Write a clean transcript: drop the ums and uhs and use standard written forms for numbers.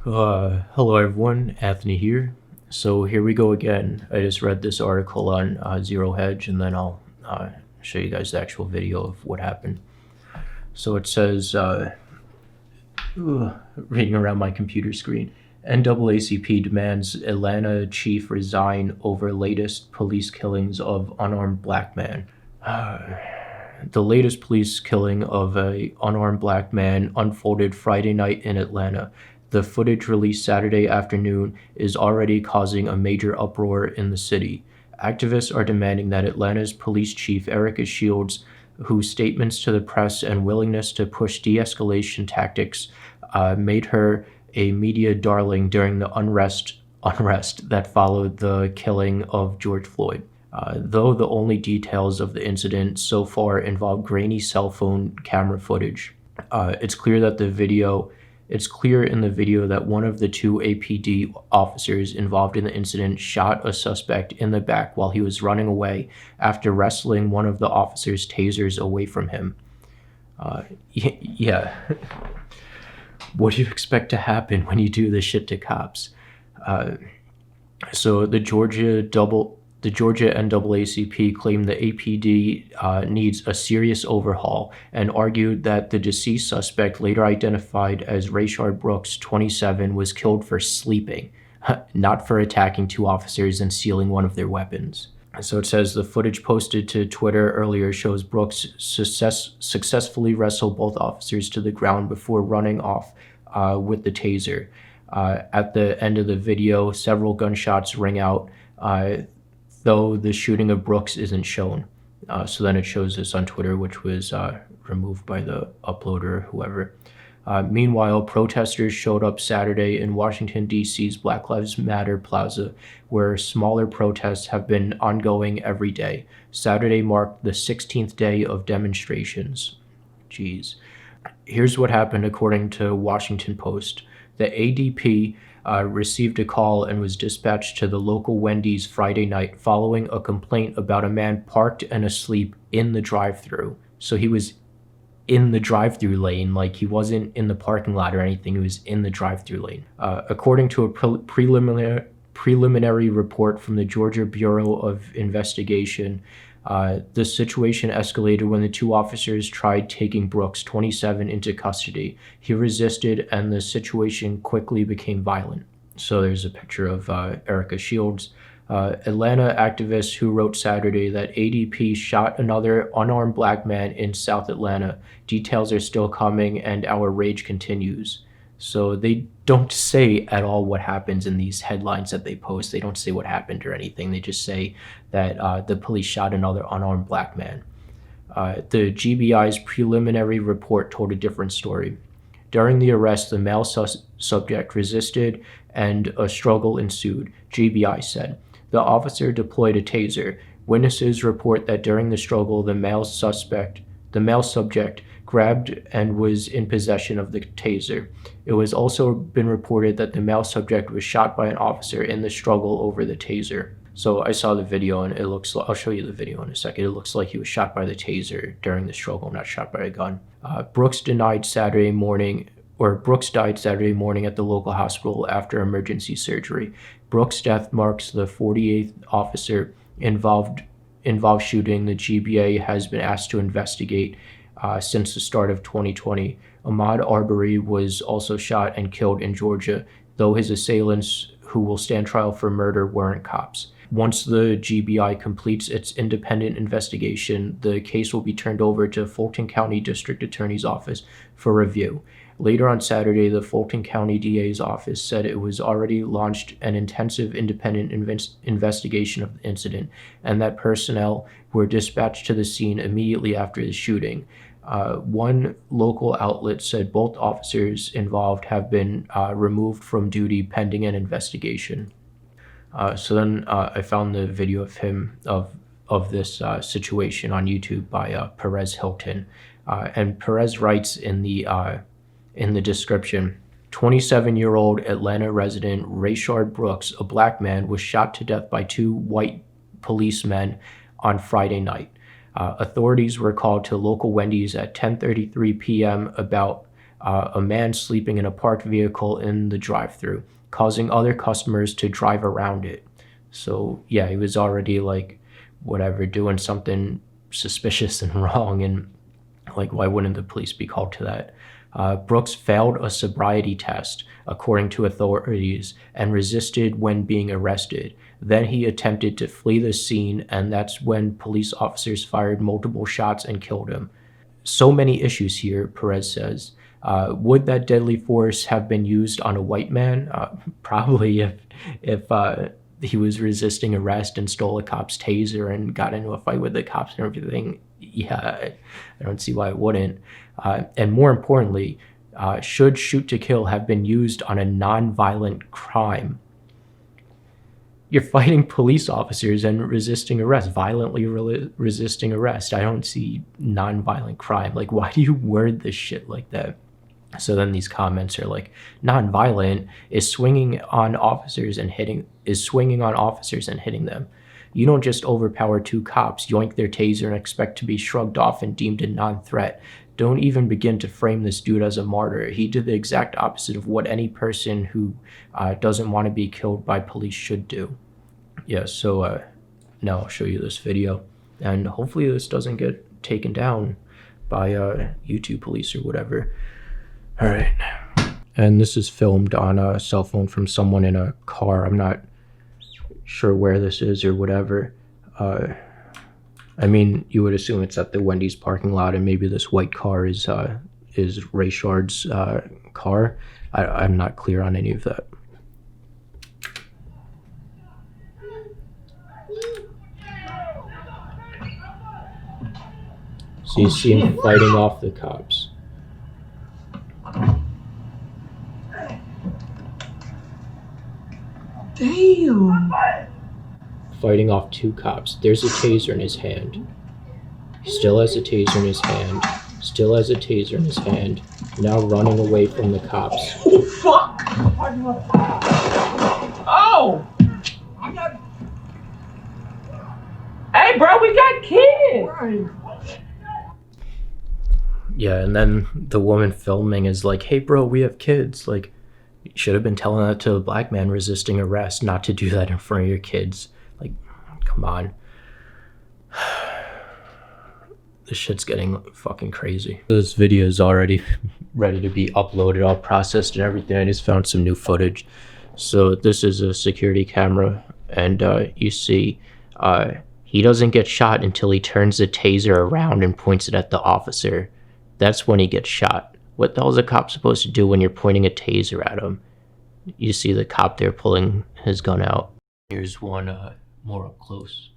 Hello everyone, Anthony here. So here we go again. I just read this article on Zero Hedge, and then I'll show you guys the actual video of what happened. So it says, reading around my computer screen, NAACP demands Atlanta chief resign over latest police killings of unarmed black man. The latest police killing of an unarmed black man unfolded Friday night in Atlanta. The footage released Saturday afternoon is already causing a major uproar in the city. Activists are demanding that Atlanta's police chief, Erica Shields, whose statements to the press and willingness to push de-escalation tactics made her a media darling during the unrest that followed the killing of George Floyd. Though the only details of the incident so far involve grainy cell phone camera footage, it's clear in the video that one of the two APD officers involved in the incident shot a suspect in the back while he was running away after wrestling one of the officer's tasers away from him. Yeah. What do you expect to happen when you do this shit to cops? So the Georgia NAACP claimed the APD needs a serious overhaul and argued that the deceased suspect, later identified as Rayshard Brooks, 27, was killed for sleeping, not for attacking two officers and stealing one of their weapons. So it says the footage posted to Twitter earlier shows Brooks successfully wrestle both officers to the ground before running off with the taser. At the end of the video, several gunshots ring out, though the shooting of Brooks isn't shown. So then it shows this on Twitter, which was removed by the uploader or whoever. Meanwhile, protesters showed up Saturday in Washington, D.C.'s Black Lives Matter Plaza, where smaller protests have been ongoing every day. Saturday marked the 16th day of demonstrations. Jeez. Here's what happened according to Washington Post. The ADP received a call and was dispatched to the local Wendy's Friday night following a complaint about a man parked and asleep in the drive-thru. So he was in the drive-thru lane, like he wasn't in the parking lot or anything, he was in the drive-thru lane. According to a preliminary report from the Georgia Bureau of Investigation, the situation escalated when the two officers tried taking Brooks, 27, into custody. He resisted, and the situation quickly became violent. So there's a picture of Erica Shields. Atlanta activists who wrote Saturday that ADP shot another unarmed black man in South Atlanta. Details are still coming, and our rage continues. So they don't say at all what happens in these headlines that they post. They don't say what happened or anything. They just say that the police shot another unarmed black man. The GBI's preliminary report told a different story. During the arrest, the male subject resisted and a struggle ensued, GBI said. The officer deployed a taser. Witnesses report that during the struggle, the male subject grabbed and was in possession of the taser. It was also been reported that the male subject was shot by an officer in the struggle over the taser. So I saw the video, and it looks like, I'll show you the video in a second. It looks like he was shot by the taser during the struggle, not shot by a gun. Brooks died Saturday morning at the local hospital after emergency surgery. Brooks' death marks the 48th officer involved shooting the GBA has been asked to investigate since the start of 2020. Ahmaud Arbery was also shot and killed in Georgia, though his assailants, who will stand trial for murder, weren't cops. Once the GBI completes its independent investigation, the case will be turned over to Fulton County District Attorney's Office for review. Later on Saturday, the Fulton County DA's office said it was already launched an intensive independent investigation of the incident, and that personnel were dispatched to the scene immediately after the shooting. One local outlet said both officers involved have been removed from duty pending an investigation. So then I found the video of this situation on YouTube by Perez Hilton, and Perez writes in the description, 27-year-old Atlanta resident Rayshard Brooks, a black man, was shot to death by two white policemen on Friday night. Authorities were called to local Wendy's at 10:33 p.m. about a man sleeping in a parked vehicle in the drive-thru, causing other customers to drive around it. So yeah, he was already like, whatever, doing something suspicious and wrong, and like, why wouldn't the police be called to that? Brooks failed a sobriety test, according to authorities, and resisted when being arrested. Then he attempted to flee the scene, and that's when police officers fired multiple shots and killed him. So many issues here, Perez says. Would that deadly force have been used on a white man? Probably, if he was resisting arrest and stole a cop's taser and got into a fight with the cops and everything. Yeah, I don't see why it wouldn't. And more importantly, should shoot to kill have been used on a non-violent crime? You're fighting police officers and resisting arrest, violently resisting arrest. I don't see non-violent crime. Like, why do you word this shit like that? So then these comments are like, non-violent is swinging on officers and hitting them. You don't just overpower two cops, yoink their taser, and expect to be shrugged off and deemed a non-threat. Don't even begin to frame this dude as a martyr. He did the exact opposite of what any person who doesn't want to be killed by police should do. Yeah, so now I'll show you this video, and hopefully this doesn't get taken down by YouTube police or whatever. All right, and this is filmed on a cell phone from someone in a car. I'm not sure where this is or whatever. I mean, you would assume it's at the Wendy's parking lot, and maybe this white car is Rayshard's car. I'm not clear on any of that. So you see him fighting off the cops. Damn. Fighting off two cops. There's a taser in his hand. He still has a taser in his hand. Still has a taser in his hand. Now running away from the cops. Oh, fuck! Oh! Hey, bro, we got kids! Right. Yeah, and then the woman filming is like, hey, bro, we have kids. Like, you should have been telling that to a black man resisting arrest, not to do that in front of your kids. Like, come on. This shit's getting fucking crazy. This video is already ready to be uploaded, all processed and everything. I just found some new footage. So this is a security camera, and you see he doesn't get shot until he turns the taser around and points it at the officer. That's when he gets shot. What the hell is a cop supposed to do when you're pointing a taser at him? You see the cop there pulling his gun out. Here's one more up close.